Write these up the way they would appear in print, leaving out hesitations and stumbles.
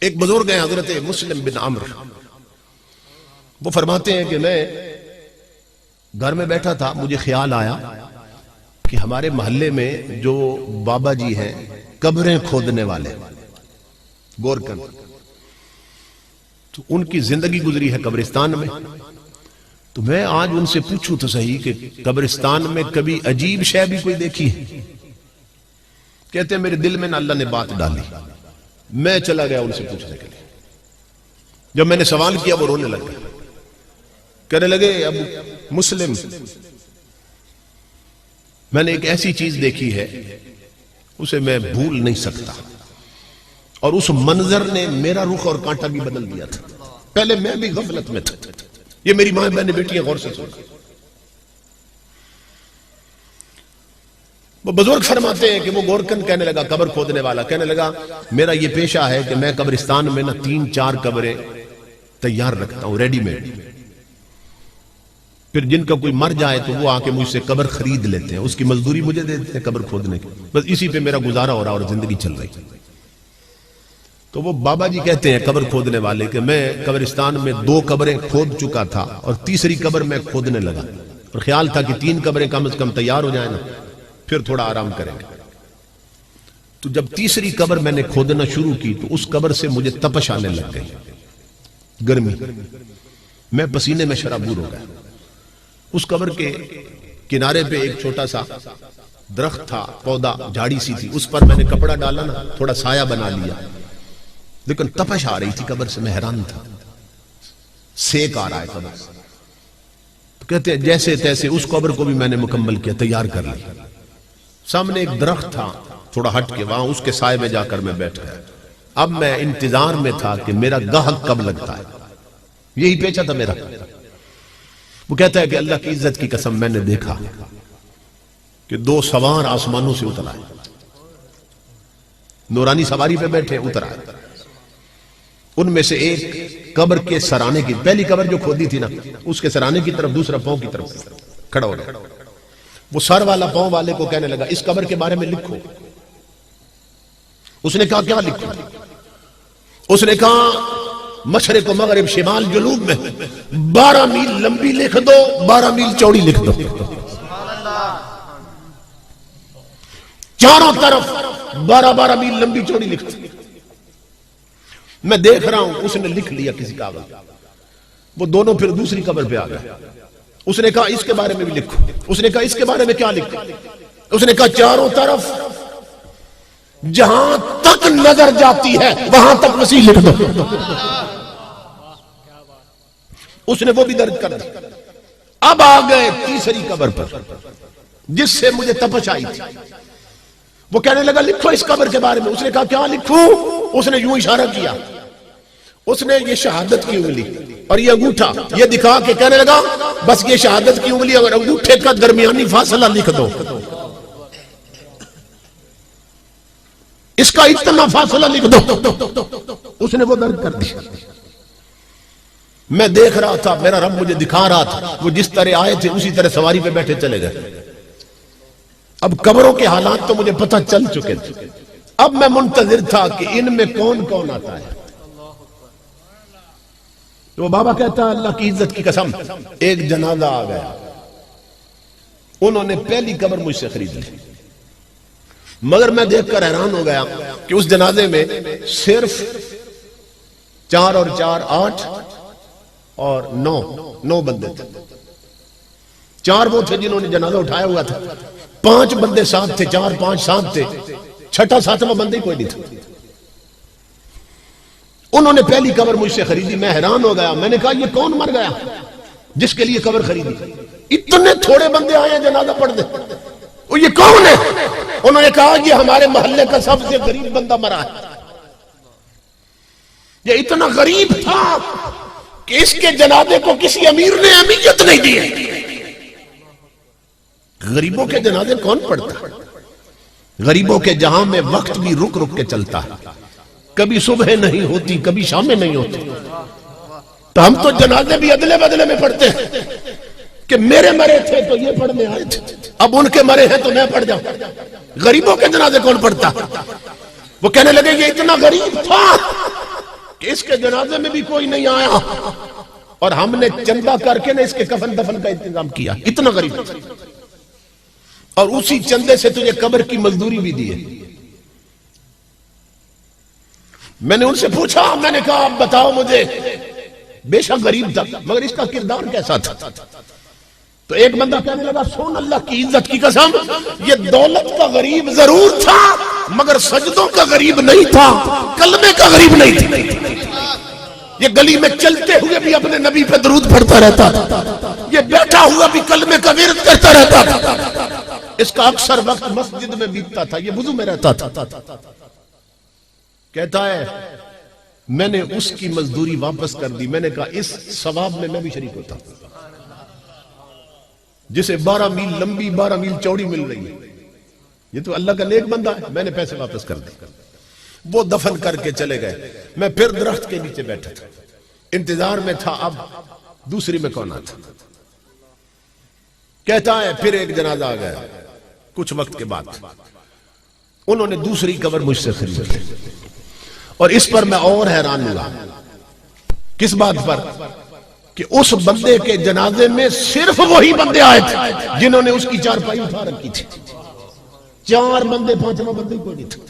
ایک بزرگ ہیں حضرت مسلم بن عمر، وہ فرماتے ہیں کہ میں گھر میں بیٹھا تھا، مجھے خیال آیا کہ ہمارے محلے میں جو بابا جی ہیں قبریں کھودنے والے گورکن، تو ان کی زندگی گزری ہے قبرستان میں، تو میں آج ان سے پوچھوں تو صحیح کہ قبرستان میں کبھی عجیب شے بھی کوئی دیکھی ہے؟ کہتے ہیں میرے دل میں نہ اللہ نے بات ڈالی، میں چلا گیا ان سے پوچھنے کے لیے۔ جب میں نے سوال کیا وہ رونے لگ گئے، کہنے لگے اب مسلم، میں نے ایک ایسی چیز دیکھی ہے اسے میں بھول نہیں سکتا، اور اس منظر نے میرا رخ اور کانٹا بھی بدل دیا تھا۔ پہلے میں بھی غفلت میں تھا، یہ میری ماں بہنیں بیٹیاں غور سے سنیں۔ وہ بزرگ فرماتے ہیں کہ وہ گورکن کہنے لگا، قبر کھودنے والا کہنے لگا میرا یہ پیشہ ہے کہ میں قبرستان میں نہ 3-4 قبریں تیار رکھتا ہوں ریڈی میڈ، پھر جن کا کوئی مر جائے تو وہ آ کے مجھ سے قبر خرید لیتے ہیں، اس کی مزدوری مجھے دیتے ہیں قبر کھودنے کی، بس اسی پہ میرا گزارا ہو رہا اور زندگی چل رہی۔ تو وہ بابا جی کہتے ہیں قبر کھودنے والے کہ میں قبرستان میں 2 قبریں کھود چکا تھا اور تیسری قبر میں کھودنے لگا، اور خیال تھا کہ 3 قبریں کم از کم تیار ہو جائیں نا، پھر تھوڑا آرام کریں گے۔ تو جب تیسری قبر میں نے کھودنا شروع کی تو اس قبر سے مجھے تپش آنے لگ گئی، گرمی، میں پسینے میں شرابور ہو گیا۔ اس قبر کے کنارے پہ ایک چھوٹا سا درخت تھا، پودا، جھاڑی سی تھی، اس پر میں نے کپڑا ڈالا نا، تھوڑا سایہ بنا لیا، لیکن تپش آ رہی تھی قبر سے، میں حیران تھا، سیک آ رہا ہے قبر سے۔ تو کہتے ہیں جیسے تیسے اس قبر کو بھی میں نے مکمل کیا، تیار کر لیا۔ سامنے ایک درخت تھا تھوڑا ہٹ کے، وہاں اس کے سائے میں جا کر میں بیٹھ گیا۔ اب میں انتظار میں تھا کہ میرا گاہک کب لگتا ہے، یہی پیچھا تھا میرا۔ وہ کہتا ہے کہ اللہ کی عزت کی قسم میں نے دیکھا کہ 2 سوار آسمانوں سے اتر آئے، نورانی سواری پہ بیٹھے اتر آئے۔ ان میں سے ایک قبر کے سرانے کی، پہلی قبر جو کھودی تھی نا اس کے سرانے کی طرف، دوسرا پاؤں کی طرف کھڑا ہو گیا۔ وہ سر والا پاؤں والے کو کہنے لگا اس قبر کے بارے میں لکھو۔ اس نے کہا کیا لکھو؟ اس نے کہا مشرق و مغرب شمال جنوب میں 12 میل لمبی لکھ دو، 12 میل چوڑی لکھ دو، چاروں طرف 12 میل لمبی چوڑی لکھ دو۔ میں دیکھ رہا ہوں اس نے لکھ لیا کسی کاغذ، وہ دونوں پھر دوسری قبر پہ آ گئے۔ اس نے کہا اس کے بارے میں بھی لکھو۔ اس نے کہا اس کے بارے میں کیا لکھو؟ اس نے کہا چاروں طرف جہاں تک نظر جاتی ہے وہاں تک مسیح لکھ دو۔ اس نے وہ بھی درج کر دی۔ اب آ گئے تیسری قبر پر جس سے مجھے تپش آئی تھی۔ وہ کہنے لگا لکھو اس قبر کے بارے میں۔ اس نے کہا کیا لکھوں؟ اس نے یوں اشارہ کیا، اس نے یہ شہادت کی انگلی اور یہ انگوٹھا یہ دکھا کے کہنے لگا بس یہ شہادت کی انگلی اور انگوٹھے کا درمیانی فاصلہ لکھ دو، اس کا اتنا فاصلہ لکھ دو۔ اس نے وہ درج کر دیا۔ میں دیکھ رہا تھا، میرا رب مجھے دکھا رہا تھا، وہ جس طرح آئے تھے اسی طرح سواری پہ بیٹھے چلے گئے۔ اب قبروں کے حالات تو مجھے پتہ چل چکے تھے، اب میں منتظر تھا کہ ان میں کون کون آتا ہے۔ تو وہ بابا کہتا ہے اللہ کی عزت کی قسم ایک جنازہ آ گیا، انہوں نے پہلی قبر مجھ سے خرید لی، مگر میں دیکھ کر حیران ہو گیا کہ اس جنازے میں صرف 4 اور 4 8 اور 9 بندے تھے۔ 4 وہ تھے جنہوں نے جنازہ اٹھایا ہوا تھا، 5 بندے ساتھ تھے، 4 5 ساتھ تھے، 6واں 7واں بندے ہی کوئی نہیں تھا۔ انہوں نے پہلی قبر مجھ سے خریدی، میں حیران ہو گیا۔ میں نے کہا یہ کون مر گیا جس کے لیے قبر خریدی؟ اتنے تھوڑے بندے آئے ہیں جنازہ پڑھ دے، یہ کون ہے؟ انہوں نے کہا یہ ہمارے محلے کا سب سے غریب بندہ مرا ہے۔ یہ اتنا غریب تھا کہ اس کے جنازے کو کسی امیر نے اہمیت نہیں دی ہے۔ غریبوں کے جنازے کون پڑھتا؟ غریبوں کے جہاں میں وقت بھی رک رک کے چلتا ہے، کبھی صبح نہیں ہوتی کبھی شامیں نہیں ہوتی، تو ہم تو جنازے بھی ادلے بدلے میں پڑھتے ہیں کہ میرے مرے تھے تو یہ پڑھنے آئے تھے، اب ان کے مرے ہیں تو میں پڑھ جاؤں۔ غریبوں کے جنازے کون پڑھتا؟ وہ کہنے لگے یہ اتنا غریب تھا کہ اس کے جنازے میں بھی کوئی نہیں آیا اور ہم نے چندہ کر کے اس کے کفن دفن کا انتظام کیا. اتنا غریب اور اسی چندے سے تجھے قبر کی مزدوری بھی دی ہے. میں نے ان سے پوچھا, میں نے کہا آپ بتاؤ مجھے, بے شک غریب تھا مگر اس کا کردار کیسا تھا؟ تو ایک بندہ کہنے لگا سن اللہ کی عزت کی قسم, یہ دولت کا غریب ضرور تھا مگر سجدوں کا غریب نہیں تھا, کلمے کا غریب نہیں تھا. یہ گلی میں چلتے ہوئے بھی اپنے نبی پہ درود پڑھتا رہتا تھا, یہ بیٹھا ہوا بھی کلمے کا ورد کرتا رہتا تھا, اس کا اکثر وقت مسجد میں بیتتا تھا, یہ وضو میں رہتا تھا. کہتا ہے میں نے اس کی مزدوری واپس کر دی. میں نے کہا اس ثواب میں بھی شریک ہوتا, جسے 12 میل لمبی 12 میل چوڑی مل رہی ہے, یہ تو اللہ کا نیک بندہ ہے. میں نے پیسے واپس کر دی. وہ دفن کر کے چلے گئے. میں پھر درخت کے نیچے بیٹھا تھا, انتظار میں تھا اب دوسری میں کون آتا. کہتا ہے پھر ایک جنازہ آ گیا. کچھ وقت کے بعد انہوں نے دوسری قبر مجھ سے خرید لی, اور اس پر میں اور حیران ہوا. کس بات پر؟ کہ اس بندے کے جنازے میں صرف وہی بندے آئے تھے جنہوں نے اس کی چارپائی اٹھا رکھی تھی. 4 بندے 5واں بندے کوئی نہیں تھا.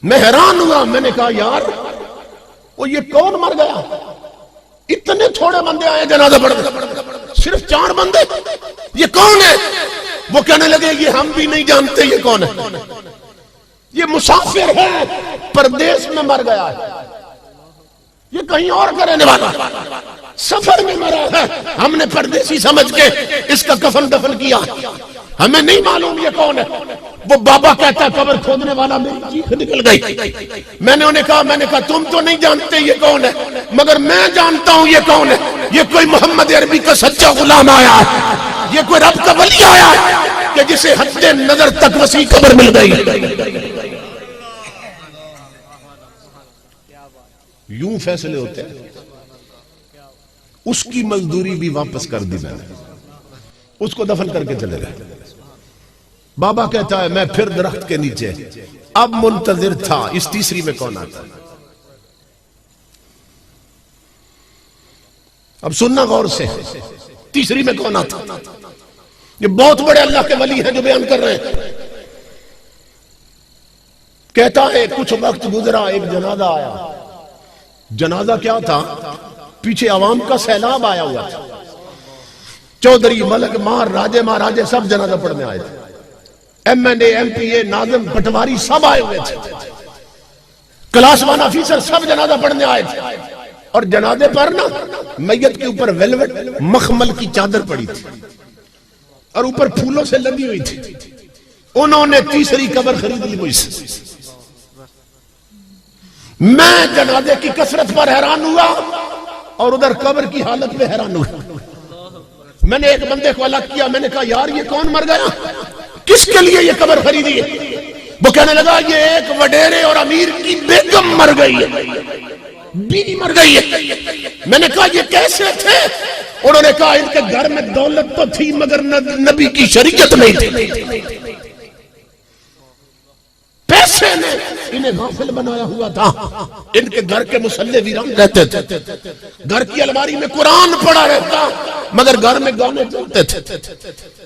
میں حیران ہوا. میں نے کہا یار وہ یہ کون مر گیا؟ اتنے تھوڑے بندے آئے جنازہ پڑھ گئے, صرف 4 بندے, یہ کون ہے؟ وہ کہنے لگے یہ ہم بھی نہیں جانتے یہ کون ہے, یہ مسافر ہے, پردیس میں مر گیا ہے, یہ کہیں اور کا رہنے والا, سفر میں مرا ہے, ہم نے پردیسی سمجھ کے اس کا کفن دفن کیا, ہمیں نہیں معلوم یہ کون ہے. وہ بابا کہتا ہے قبر کھودنے والا میری چیخ نکل گئی. میں نے انہیں کہا تم تو نہیں جانتے یہ کون ہے مگر میں جانتا ہوں یہ کون ہے. یہ کوئی محمد عربی کا سچا غلام آیا ہے, یہ کوئی رب کا ولی آیا ہے کہ جسے حد نظر تک وسیع قبر مل گئی. یوں فیصلے ہوتے ہیں. اس کی مزدوری بھی واپس کر دی, میں نے اس کو دفن کر کے چلے گئے. بابا کہتا ہے میں پھر درخت کے نیچے, اب منتظر تھا اس تیسری میں کون آتا ہے. اب سننا غور سے, تیسری میں کون آتا. یہ بہت بڑے اللہ کے ولی ہیں جو بیان کر رہے ہیں. کہتا ہے کچھ وقت گزرا, ایک جنازہ آیا. جنازہ کیا تھا؟ پیچھے عوام کا سیلاب آیا ہوا تھا. چودھری, ملک مار, راجے مہاراجے سب جنازہ پڑھنے آئے تھے. ایم این اے, ایم پی اے, ناظم, پٹواری سب آئے ہوئے تھے. کلاس 1 آفیسر سب جنازہ پڑھنے آئے تھے. اور جنازے پر نا میت کے اوپر ویلوٹ مخمل کی چادر پڑی تھی اور اوپر پھولوں سے لگی ہوئی تھی. انہوں نے تیسری قبر خرید لی مجھ سے. میں جنازے کی کثرت پر حیران ہوا اور ادھر قبر کی حالت پہ حیران ہوا. میں نے ایک بندے کو الگ کیا. میں نے کہا یار یہ کون مر گیا, کس کے لیے یہ قبر خریدی ہے؟ وہ کہنے لگا یہ ایک وڈیرے اور امیر کی بیگم مر گئی ہے, بیوی مر گئی ہے. میں نے کہا یہ کیسے تھے؟ انہوں نے کہا ان کے گھر میں دولت تو تھی مگر نبی کی شریعت نہیں تھی. پیسے نے انہیں غافل بنایا ہوا تھا. ان کے گھر کے مصلی ویران رہتے تھے, گھر کی الماری میں قرآن پڑا رہتا مگر گھر میں گانے چلتے تھے.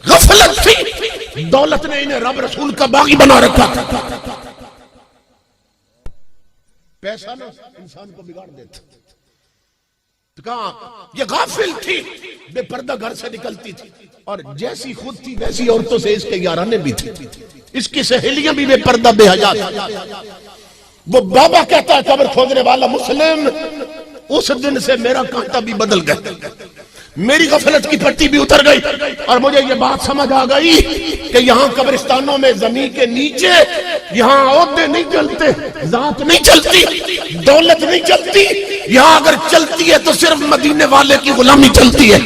غفلت تھی, دولت نے انہیں رب رسول کا باغی بنا رکھا. پیسہ نا انسان کو بگاڑ دیتا. کہاں یہ غافل تھی, بے پردہ گھر سے نکلتی تھی اور جیسی خود تھی ویسی عورتوں سے اس کے یارانے بھی تھی. اس کی سہیلیاں بھی بے پردہ بے حیا تھی. وہ بابا کہتا ہے قبر کھودنے والا مسلم, اس دن سے میرا کانٹا بھی بدل گیا, میری غفلت کی پٹی بھی اتر گئی اور مجھے یہ بات سمجھ آ گئی کہ یہاں قبرستانوں میں زمین کے نیچے یہاں عہدے نہیں چلتے, ذات نہیں چلتی, دولت نہیں چلتی. یہاں اگر چلتی ہے تو صرف مدینے والے کی غلامی چلتی ہے.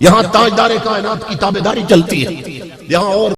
یہاں تاجدار کائنات کی تابعداری چلتی ہے. یہاں اور